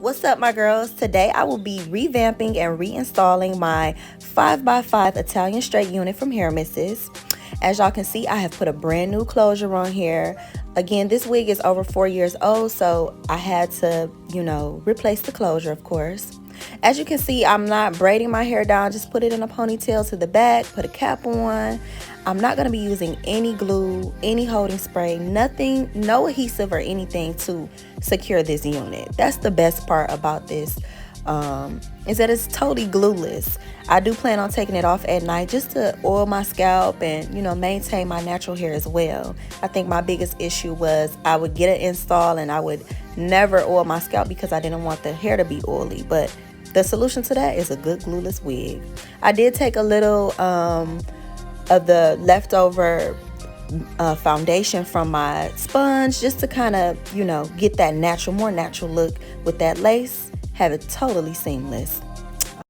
What's up, my girls? Today I will be revamping and reinstalling my 5x5 Italian straight unit from Hair Misses. As y'all can see, I have put a brand new closure on here. Again, this wig is over 4 years old, so I had to, replace the closure, of course. As you can see, I'm not braiding my hair down, just put it in a ponytail to the back, put a cap on. I'm not going to be using any glue, any holding spray, nothing, no adhesive or anything to secure this unit. That's the best part about this, is that it's totally glueless. I do plan on taking it off at night just to oil my scalp and, maintain my natural hair as well. I think my biggest issue was I would get an install and I would never oil my scalp because I didn't want the hair to be oily. But the solution to that is a good glueless wig. I did take a little of the leftover foundation from my sponge just to kind of, get that more natural look with that lace. Have it totally seamless.